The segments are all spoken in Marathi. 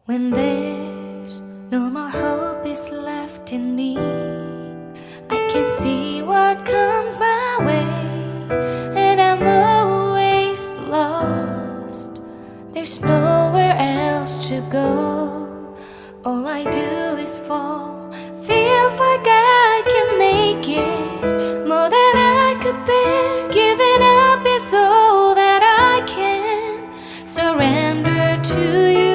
When there's no more hope is left in me, I can see what comes my way, and I'm always lost. There's nowhere else to go. All I do is fall. Feels like I can make it more than I could bear. Giving up is all that I can surrender to you.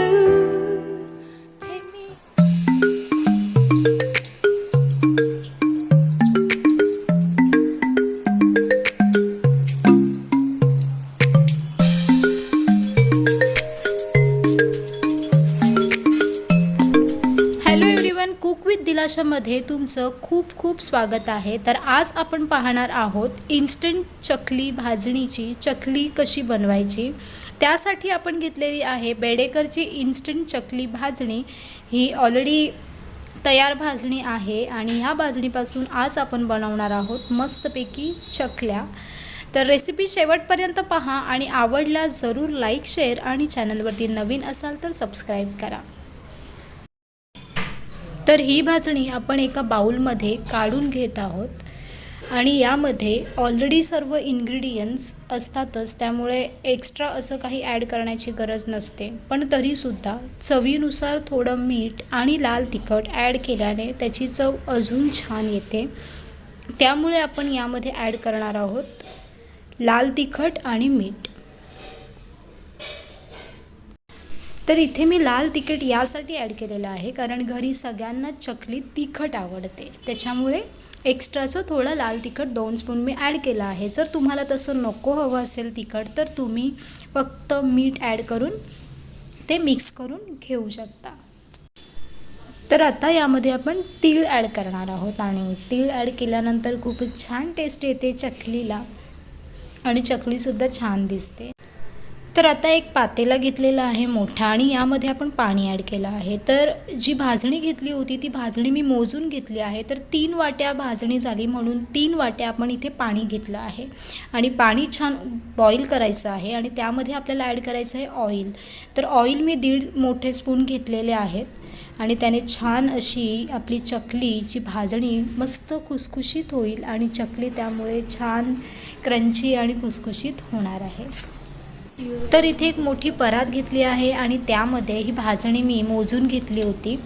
मध्ये तुमचं खूप खूप स्वागत आहे। तर आज आपण पाहणार आहोत इन्स्टंट चकली भाजणीची चकली कशी बनवायची। त्यासाठी आपण घेतलेली आहे बेडेकरची इन्स्टंट चकली भाजणी। ही ऑलरेडी तयार भाजणी आहे आणि ह्या भाजणीपासून आज आपण बनवणार आहोत मस्तपैकी चकल्या। तर रेसिपी शेवटपर्यंत पहा आणि आवडला जरूर लाईक शेअर आणि चॅनलवरती नवीन असाल तर सबस्क्राइब करा। तर ही भाजणी आपण एका बाउलमध्ये काढून घेत आहोत आणि यामध्ये ऑलरेडी सर्व इन्ग्रेडियंट्स असतातच, त्यामुळे एक्स्ट्रा असं काही ॲड करण्याची गरज नसते। पण तरीसुद्धा चवीनुसार थोडं मीठ आणि लाल तिखट ॲड केल्याने त्याची चव अजून छान येते। त्यामुळे आपण यामध्ये ॲड करणार आहोत लाल तिखट आणि मीठ। तर इथे मी लाल तिखट यासाठी ॲड केलेलं आहे कारण घरी सगळ्यांना चकली तिखट आवडते, त्याच्यामुळे एक्स्ट्राचं थोडं लाल तिखट 2 स्पून मी ॲड केलं आहे। जर तुम्हाला तसं नको हवं असेल तिखट तर तुम्ही फक्त मीठ ॲड करून ते मिक्स करून घेऊ शकता। तर आता यामध्ये आपण तीळ ॲड करणार आहोत आणि तीळ ॲड केल्यानंतर खूपच छान टेस्ट येते चकलीला आणि चकलीसुद्धा छान दिसते। तर आता एक पातेला घेतलेला आहे मोठा आणि यामध्ये आपण पाणी ॲड केलं आहे। तर जी भाजणी घेतली होती ती भाजणी मी मोजून घेतली आहे। तर 3 वाट्या भाजणी झाली म्हणून 3 वाट्या आपण इथे पाणी घेतलं आहे आणि पाणी छान बॉईल करायचं आहे आणि त्यामध्ये आपल्याला ॲड करायचं आहे ऑइल। तर ऑइल मी 1.5 मोठे स्पून घेतलेले आहेत आणि त्याने छान अशी आपली चकलीची भाजणी मस्त खुसखुशीत होईल आणि चकली त्यामुळे छान क्रंची आणि खुसखुशीत होणार आहे। तर इथे एक मोठी परात घेतली आहे आणि त्यामध्ये ही भाजणी मी मोजून घेतली होती।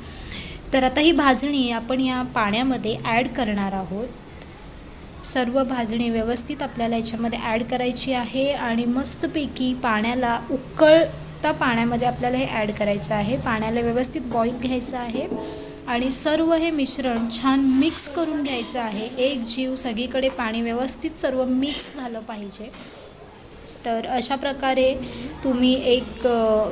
तर आता ही भाजणी आपण या पाण्यामध्ये ॲड करणार आहोत। सर्व भाजणी व्यवस्थित आपल्याला याच्यामध्ये ॲड करायची आहे आणि मस्तपैकी पाण्याला उकळता पाण्यामध्ये आपल्याला हे ॲड करायचं आहे। पाण्याला व्यवस्थित बॉईल घ्यायचं आहे आणि सर्व हे मिश्रण छान मिक्स करून घ्यायचं आहे। एक जीव सगळीकडे पाणी व्यवस्थित सर्व मिक्स झालं पाहिजे। तर अशा प्रकारे तुम्ही एक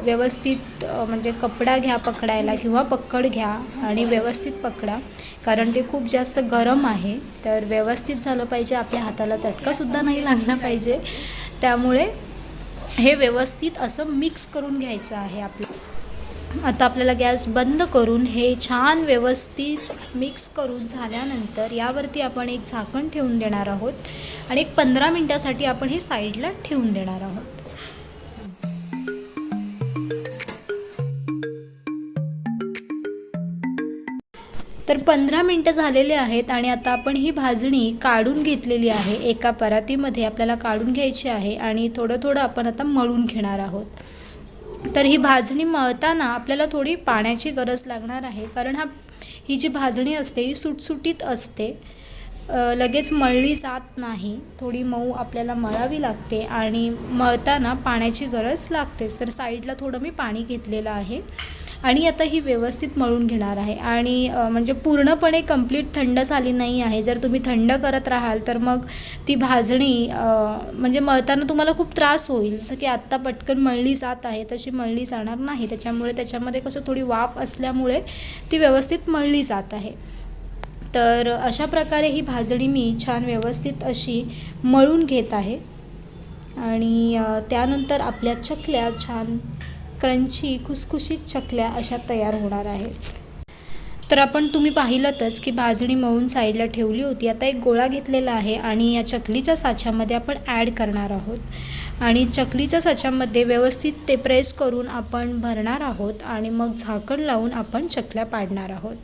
व्यवस्थित म्हणजे कपडा घ्या पकडायला किंवा पक्कड घ्या आणि व्यवस्थित पकडा कारण ते खूप जास्त गरम आहे। तर व्यवस्थित झालं पाहिजे, आपल्या हाताला चटकासुद्धा नाही लागला पाहिजे, त्यामुळे हे व्यवस्थित असं मिक्स करून घ्यायचं आहे आपलं। आता आपल्याला गॅस बंद करून हे छान व्यवस्थित मिक्स करून झाल्यानंतर यावरती आपण एक झाकण ठेवून देणार आहोत आणि एक 15 मिनिटासाठी आपण हे साईडला ठेवून देणार आहोत। तर 15 मिनिटं झालेले आहेत आणि आता आपण ही भाजणी काढून घेतलेली आहे। एका परातीमध्ये आपल्याला काढून घ्यायची आहे आणि थोडं थोडं आपण आता मळून घेणार आहोत। तर ही भाजणी मळताना आपल्याला थोडी पाण्याची गरज लागणार आहे कारण ही जी भाजणी असते ही सुटसुटीत असते, लगेच मळली जात नाही, थोडी मऊ आपल्याला मळावी लागते आणि मळताना पाण्याची गरज लागतेच। तर साईडला थोडं मी पाणी घेतलेलं आहे आणि आता ही व्यवस्थित मळून घेणार आहे आणि म्हणजे पूर्णपणे कंप्लीट थंड झाली नाही आहे। जर तुम्ही थंड करत राहाल तर मग ती भाजणी म्हणजे मळताना तुम्हाला खूप त्रास होईल, जसं की आत्ता पटकन मळली जात आहे तशी मळली जाणार नाही, त्याच्यामुळे त्याच्यामध्ये कसं थोडी वाफ असल्यामुळे ती व्यवस्थित मळली जात आहे। तर अशा प्रकारे ही भाजणी मी छान व्यवस्थित अशी मळून घेत आहे आणि त्यानंतर आपल्या चकल्या छान क्रंची खुसखुशीत चकल्या अशा तयार होणार आहेत। तर आपण तुम्ही पाहिलंतच की भाजणी मळून साईडला ठेवली होती। आता एक गोळा घेतलेला आहे आणि या चकलीच्या साच्यामध्ये आपण ॲड करणार आहोत आणि चकलीच्या साच्यामध्ये व्यवस्थित ते प्रेस करून आपण भरणार आहोत आणि मग झाकण लावून आपण चकल्या पाडणार आहोत.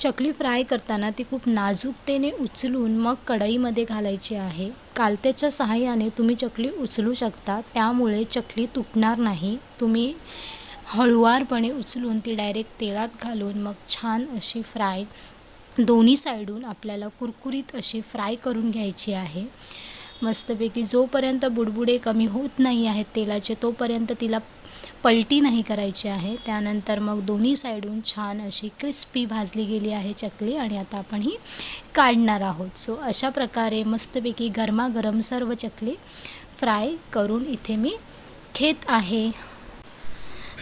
चकली फ्राय करताना ती खूप नाजूकतेने उचलून मग कढईमध्ये घालायची आहे. कालत्याच्या सहाय्याने तुम्ही चकली उचलू शकता, त्यामुळे चकली तुटणार नाही. तुम्ही हळुवारपणे उचलून ती डायरेक्ट तेलात घालून मग छान अशी फ्राय दोन्ही साईडून आपल्याला कुरकुरीत अशी फ्राय करून घ्यायची आहे. मस्तपैकी जोपर्यंत बुडबुडे कमी होत नाही आहेत तेलाचे तोपर्यंत तिला पलटी नाही करायची आहे. त्यानंतर मग दोन्ही साईडून छान अशी क्रिस्पी भाजली गेली आहे चकली आणि आता आपण ही काढणार आहोत. सो अशा प्रकारे मस्तपैकी गरमागरम सर्व चकली फ्राय करून इथे मी घेत आहे.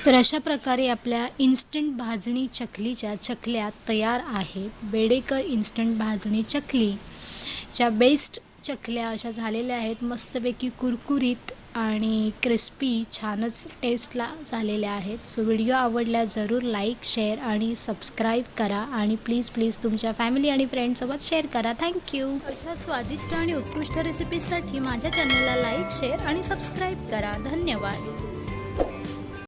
तर अशा प्रकारे आपल्या इन्स्टंट भाजणी चकलीच्या चकल्या तयार आहेत. बेडेकर इन्स्टंट भाजणी चकलीच्या बेस्ट चकल्या अशा झालेल्या आहेत. मस्तपैकी कुरकुरीत आणि क्रिस्पी छानच टेस्टला झालेल्या आहेत. सो व्हिडिओ आवडला जरूर लाईक, शेअर आणि सबस्क्राईब करा आणि प्लीज तुमच्या फॅमिली आणि फ्रेंड्ससोबत शेअर करा. थँक्यू. अशा स्वादिष्ट आणि उत्कृष्ट रेसिपीजसाठी माझ्या चॅनलला लाईक, शेअर आणि सबस्क्राईब करा. धन्यवाद.